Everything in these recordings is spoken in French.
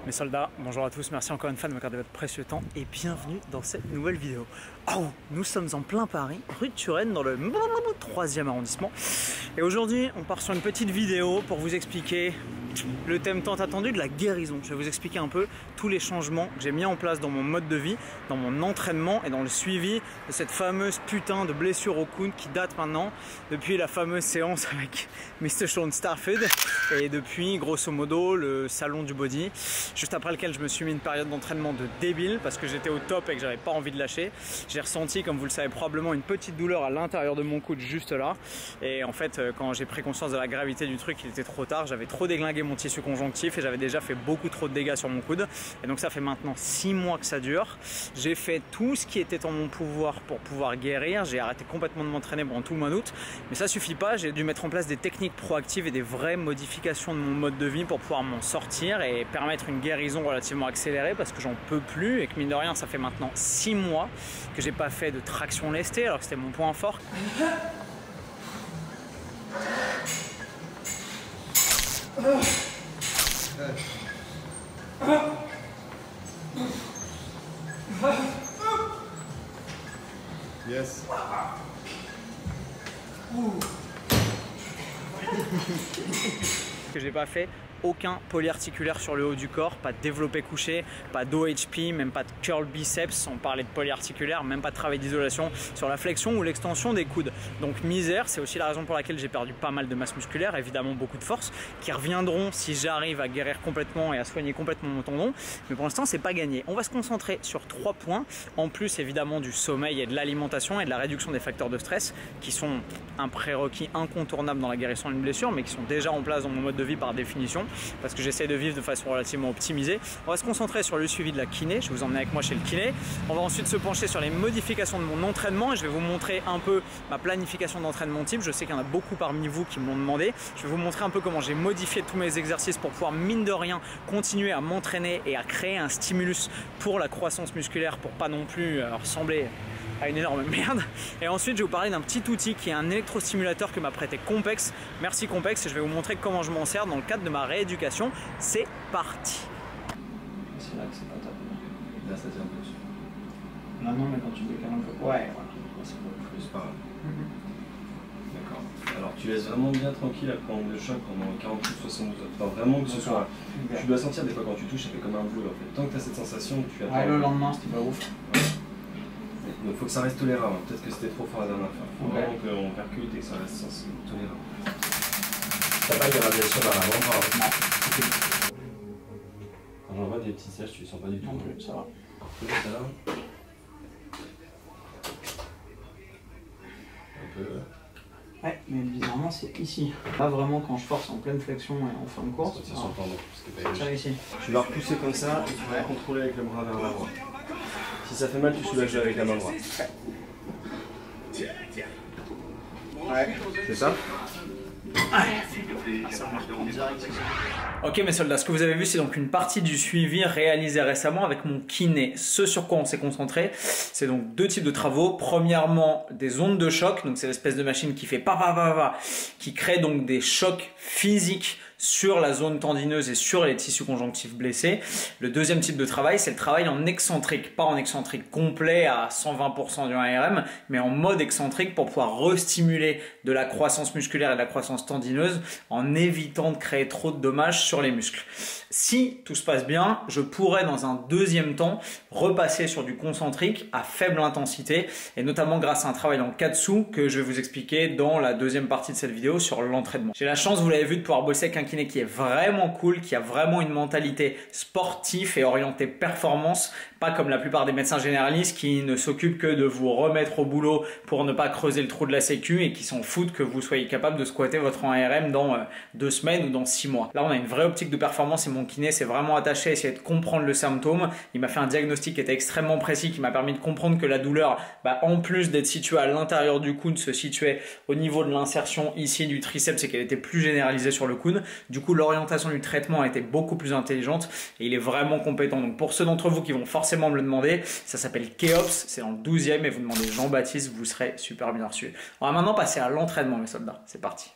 Mes soldats, bonjour à tous, merci encore une fois de m'accorder votre précieux temps et bienvenue dans cette nouvelle vidéo. Oh, nous sommes en plein Paris, rue de Turenne, dans le 3e arrondissement. Et aujourd'hui, on part sur une petite vidéo pour vous expliquer le thème tant attendu de la guérison. Je vais vous expliquer un peu tous les changements que j'ai mis en place dans mon mode de vie, dans mon entraînement et dans le suivi de cette fameuse putain de blessure au coude qui date maintenant depuis la fameuse séance avec Mr. Sean Starford et depuis grosso modo le salon du body, juste après lequel je me suis mis une période d'entraînement de débile parce que j'étais au top et que j'avais pas envie de lâcher. J'ai ressenti, comme vous le savez probablement, une petite douleur à l'intérieur de mon coude juste là, et en fait quand j'ai pris conscience de la gravité du truc, il était trop tard, j'avais trop déglingué mon tissu conjonctif et j'avais déjà fait beaucoup trop de dégâts sur mon coude. Et donc ça fait maintenant 6 mois que ça dure. J'ai fait tout ce qui était en mon pouvoir pour pouvoir guérir. J'ai arrêté complètement de m'entraîner pendant tout le mois d'août, mais ça suffit pas. J'ai dû mettre en place des techniques proactives et des vraies modifications de mon mode de vie pour pouvoir m'en sortir et permettre une guérison relativement accélérée parce que j'en peux plus et que mine de rien ça fait maintenant 6 mois que j'ai pas fait de traction lestée alors que c'était mon point fort. Yes. Que j'ai pas fait aucun polyarticulaire sur le haut du corps, pas de développé couché, pas d'OHP, même pas de curl biceps, sans parler de polyarticulaire, même pas de travail d'isolation sur la flexion ou l'extension des coudes. Donc misère, c'est aussi la raison pour laquelle j'ai perdu pas mal de masse musculaire, évidemment beaucoup de force, qui reviendront si j'arrive à guérir complètement et à soigner complètement mon tendon. Mais pour l'instant, c'est pas gagné. On va se concentrer sur 3 points, en plus évidemment du sommeil et de l'alimentation et de la réduction des facteurs de stress, qui sont un prérequis incontournable dans la guérison d'une blessure, mais qui sont déjà en place dans mon mode de vie par définition, parce que j'essaie de vivre de façon relativement optimisée. On va se concentrer sur le suivi de la kiné, je vais vous emmener avec moi chez le kiné. On va ensuite se pencher sur les modifications de mon entraînement et je vais vous montrer un peu ma planification d'entraînement type. Je sais qu'il y en a beaucoup parmi vous qui me l'ont demandé. Je vais vous montrer un peu comment j'ai modifié tous mes exercices pour pouvoir, mine de rien, continuer à m'entraîner et à créer un stimulus pour la croissance musculaire pour pas non plus ressembler à une énorme merde. Et ensuite je vais vous parler d'un petit outil qui est un électrostimulateur que m'a prêté Compex. Merci Compex, et je vais vous montrer comment je m'en sers dans le cadre de ma rééducation. C'est parti. C'est là que c'est pas top. Là, ça tient plus. Là non, mais quand tu décales un peu. Ouais, C'est plus pas grave. D'accord. Alors tu laisses vraiment bien tranquille après en de choc pendant 48-72 heures. Enfin, vraiment que ce soit. Tu dois sentir des fois quand tu touches, ça fait comme un boule en fait. Tant que tu as cette sensation, tu attends. Ouais, le lendemain c'était pas ouf. Donc il faut que ça reste tolérable. Peut-être que c'était trop fort la dernière fois. Il faut vraiment qu'on percute et que ça reste tolérable. T'as pas de radiation vers l'avant-bras. Non. Quand j'envoie des petits sèches, tu les sens pas du tout. Non plus, ça va. Ça va. Un peu. Ouais, mais bizarrement c'est ici. Pas vraiment quand je force en pleine flexion et en fin de course. C'est sur le tendon. C'est ici. Tu vas repousser comme ça et tu vas contrôler avec le bras vers l'avant. Si ça fait mal, tu soulages avec la main droite. Ouais. C'est ça? Ok mes soldats, ce que vous avez vu c'est donc une partie du suivi réalisé récemment avec mon kiné. Ce sur quoi on s'est concentré, c'est donc 2 types de travaux. Premièrement, des ondes de choc, donc c'est l'espèce de machine qui fait qui crée donc des chocs physiques sur la zone tendineuse et sur les tissus conjonctifs blessés. Le deuxième type de travail, c'est le travail en excentrique, pas en excentrique complet à 120% du 1RM, mais en mode excentrique pour pouvoir restimuler de la croissance musculaire et de la croissance tendineuse en évitant de créer trop de dommages sur les muscles. Si tout se passe bien, je pourrais dans un deuxième temps repasser sur du concentrique à faible intensité et notamment grâce à un travail en Katsu que je vais vous expliquer dans la deuxième partie de cette vidéo sur l'entraînement. J'ai la chance, vous l'avez vu, de pouvoir bosser avec un kiné qui est vraiment cool, qui a vraiment une mentalité sportive et orientée performance, pas comme la plupart des médecins généralistes qui ne s'occupent que de vous remettre au boulot pour ne pas creuser le trou de la sécu et qui s'en foutent que vous soyez capable de squatter votre 1RM dans 2 semaines ou dans 6 mois. Là on a une vraie optique de performance et mon kiné s'est vraiment attaché à essayer de comprendre le symptôme. Il m'a fait un diagnostic qui était extrêmement précis, qui m'a permis de comprendre que la douleur, en plus d'être située à l'intérieur du coude, se situait au niveau de l'insertion ici du triceps et qu'elle était plus généralisée sur le coude. Du coup l'orientation du traitement a été beaucoup plus intelligente et il est vraiment compétent. Donc pour ceux d'entre vous qui vont forcément me le demander, ça s'appelle Keops, c'est dans le 12e et vous demandez Jean-Baptiste, vous serez super bien reçu. On va maintenant passer à l'entraînement mes soldats, c'est parti.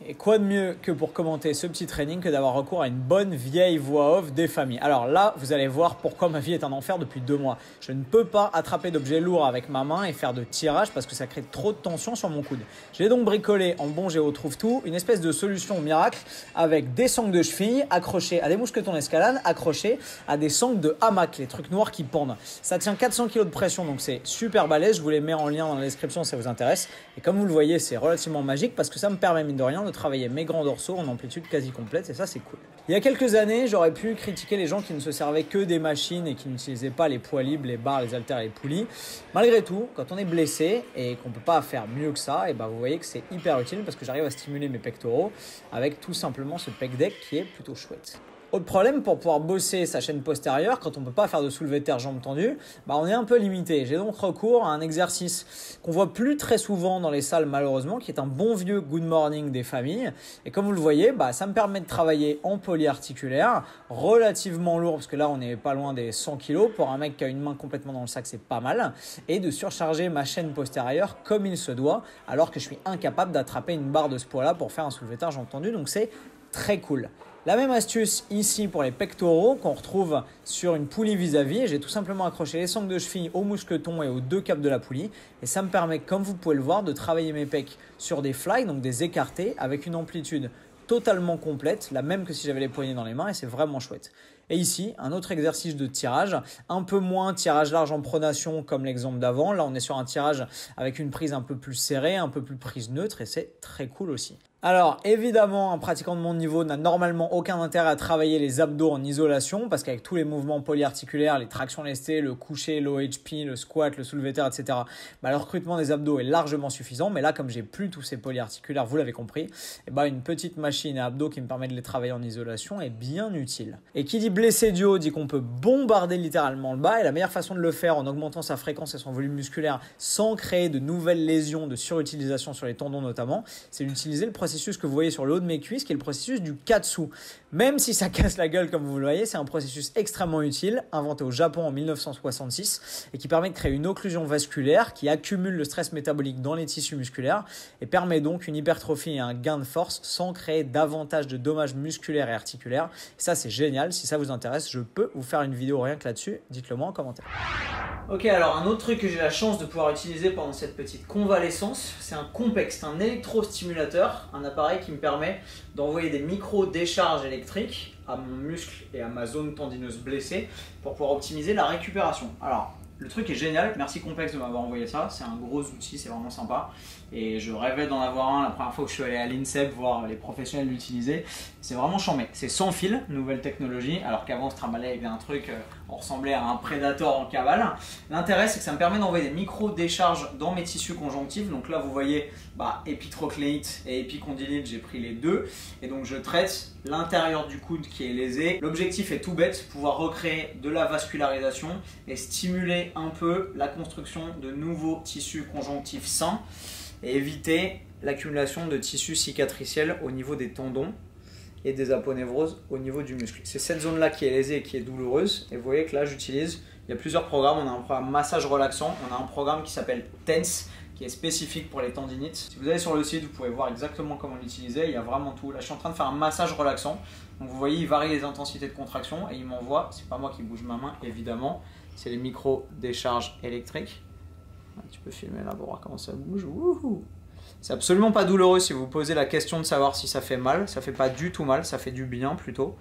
Et quoi de mieux que pour commenter ce petit training que d'avoir recours à une bonne vieille voix off des familles. Alors là, vous allez voir pourquoi ma vie est un enfer depuis 2 mois. Je ne peux pas attraper d'objets lourds avec ma main et faire de tirage parce que ça crée trop de tension sur mon coude. J'ai donc bricolé en bon géo trouve tout une espèce de solution miracle avec des sangles de cheville accrochées à des mousquetons d'escalade, accrochées à des sangles de hamac, les trucs noirs qui pendent. Ça tient 400 kg de pression, donc c'est super balèze. Je vous les mets en lien dans la description si ça vous intéresse. Et comme vous le voyez, c'est relativement magique parce que ça me permet mine de rien de travailler mes grands dorsaux en amplitude quasi complète et ça c'est cool. Il y a quelques années, j'aurais pu critiquer les gens qui ne se servaient que des machines et qui n'utilisaient pas les poids libres, les barres, les haltères et les poulies. Malgré tout, quand on est blessé et qu'on ne peut pas faire mieux que ça, et ben vous voyez que c'est hyper utile parce que j'arrive à stimuler mes pectoraux avec tout simplement ce pec deck qui est plutôt chouette. Autre problème, pour pouvoir bosser sa chaîne postérieure, quand on ne peut pas faire de soulevé de terre jambes tendues, on est un peu limité. J'ai donc recours à un exercice qu'on voit plus très souvent dans les salles malheureusement, qui est un bon vieux good morning des familles. Et comme vous le voyez, ça me permet de travailler en polyarticulaire, relativement lourd, parce que là on n'est pas loin des 100 kg. Pour un mec qui a une main complètement dans le sac, c'est pas mal. Et de surcharger ma chaîne postérieure comme il se doit, alors que je suis incapable d'attraper une barre de ce poids-là pour faire un soulevé de terre jambes tendues. Donc c'est très cool. La même astuce ici pour les pectoraux qu'on retrouve sur une poulie vis-à-vis. J'ai tout simplement accroché les sangles de cheville aux mousquetons et aux 2 capes de la poulie. Et ça me permet, comme vous pouvez le voir, de travailler mes pecs sur des fly, donc des écartés, avec une amplitude totalement complète, la même que si j'avais les poignets dans les mains et c'est vraiment chouette. Et ici, un autre exercice de tirage, un peu moins tirage large en pronation comme l'exemple d'avant. Là, on est sur un tirage avec une prise un peu plus serrée, un peu plus prise neutre et c'est très cool aussi. Alors évidemment, un pratiquant de mon niveau n'a normalement aucun intérêt à travailler les abdos en isolation parce qu'avec tous les mouvements polyarticulaires, les tractions lestées, le coucher, l'OHP, le squat, le soulevé de terre, etc. Le recrutement des abdos est largement suffisant. Mais là, comme j'ai plus tous ces polyarticulaires, vous l'avez compris, une petite machine à abdos qui me permet de les travailler en isolation est bien utile. Et qui dit blessé du haut dit qu'on peut bombarder littéralement le bas. Et la meilleure façon de le faire en augmentant sa fréquence et son volume musculaire sans créer de nouvelles lésions de surutilisation sur les tendons notamment, c'est d'utiliser le processus que vous voyez sur le haut de mes cuisses qui est le processus du katsu. Même si ça casse la gueule comme vous le voyez, c'est un processus extrêmement utile inventé au Japon en 1966 et qui permet de créer une occlusion vasculaire qui accumule le stress métabolique dans les tissus musculaires et permet donc une hypertrophie et un gain de force sans créer davantage de dommages musculaires et articulaires. Et ça c'est génial, si ça vous intéresse, je peux vous faire une vidéo rien que là-dessus, dites-le moi en commentaire. Ok, alors un autre truc que j'ai la chance de pouvoir utiliser pendant cette petite convalescence, c'est un Compex, c'est un électrostimulateur, un appareil qui me permet d'envoyer des micro-décharges électriques à mon muscle et à ma zone tendineuse blessée pour pouvoir optimiser la récupération. Alors, le truc est génial, merci Compex de m'avoir envoyé ça, c'est un gros outil, c'est vraiment sympa et je rêvais d'en avoir un la première fois que je suis allé à l'INSEP voir les professionnels l'utiliser. C'est vraiment chambé, c'est sans fil, nouvelle technologie, alors qu'avant on se trimbalait avec un truc, on ressemblait à un Predator en cavale. L'intérêt c'est que ça me permet d'envoyer des micro-décharges dans mes tissus conjonctifs, donc là vous voyez épitrochléite et épicondylite, j'ai pris les deux et donc je traite l'intérieur du coude qui est lésé. L'objectif est tout bête, pouvoir recréer de la vascularisation et stimuler un peu la construction de nouveaux tissus conjonctifs sains et éviter l'accumulation de tissus cicatriciels au niveau des tendons et des aponevroses au niveau du muscle. C'est cette zone-là qui est lésée et qui est douloureuse. Et vous voyez que là, j'utilise, il y a plusieurs programmes. On a un programme massage relaxant, on a un programme qui s'appelle TENS, qui est spécifique pour les tendinites. Si vous allez sur le site, vous pouvez voir exactement comment l'utiliser. Il y a vraiment tout. Là, je suis en train de faire un massage relaxant. Donc vous voyez, il varie les intensités de contraction et il m'envoie, c'est pas moi qui bouge ma main, évidemment, c'est les micro-décharges électriques. Tu peux filmer là pour voir comment ça bouge. C'est absolument pas douloureux si vous vous posez la question de savoir si ça fait mal. Ça fait pas du tout mal, ça fait du bien plutôt.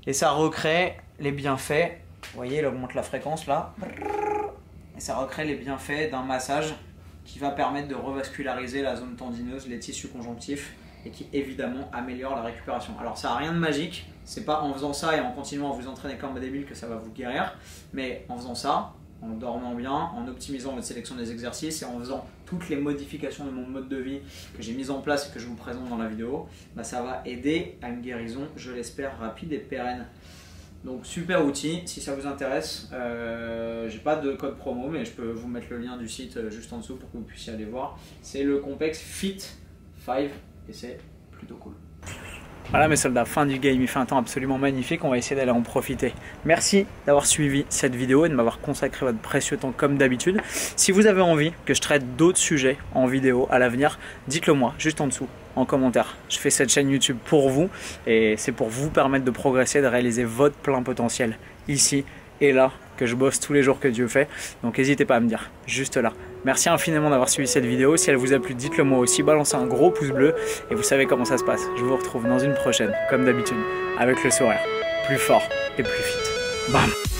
Et ça recrée les bienfaits. Vous voyez, il augmente la fréquence là. Et ça recrée les bienfaits d'un massage qui va permettre de revasculariser la zone tendineuse, les tissus conjonctifs et qui évidemment améliore la récupération. Alors ça n'a rien de magique, c'est pas en faisant ça et en continuant à vous entraîner comme un débile que ça va vous guérir, mais en faisant ça, en dormant bien, en optimisant votre sélection des exercices et en faisant toutes les modifications de mon mode de vie que j'ai mis en place et que je vous présente dans la vidéo, ça va aider à une guérison, je l'espère, rapide et pérenne. Donc super outil, si ça vous intéresse, j'ai pas de code promo mais je peux vous mettre le lien du site juste en dessous pour que vous puissiez aller voir. C'est le Compex Fit 5 et c'est plutôt cool. Voilà mes soldats, fin du game, il fait un temps absolument magnifique, on va essayer d'aller en profiter. Merci d'avoir suivi cette vidéo et de m'avoir consacré votre précieux temps comme d'habitude. Si vous avez envie que je traite d'autres sujets en vidéo à l'avenir, dites-le moi juste en dessous, en commentaire. Je fais cette chaîne YouTube pour vous et c'est pour vous permettre de progresser, de réaliser votre plein potentiel ici et là, que je bosse tous les jours que Dieu fait. Donc n'hésitez pas à me dire, juste là. Merci infiniment d'avoir suivi cette vidéo. Si elle vous a plu, dites-le moi aussi, balancez un gros pouce bleu et vous savez comment ça se passe. Je vous retrouve dans une prochaine, comme d'habitude, avec le sourire, plus fort et plus fit. Bam!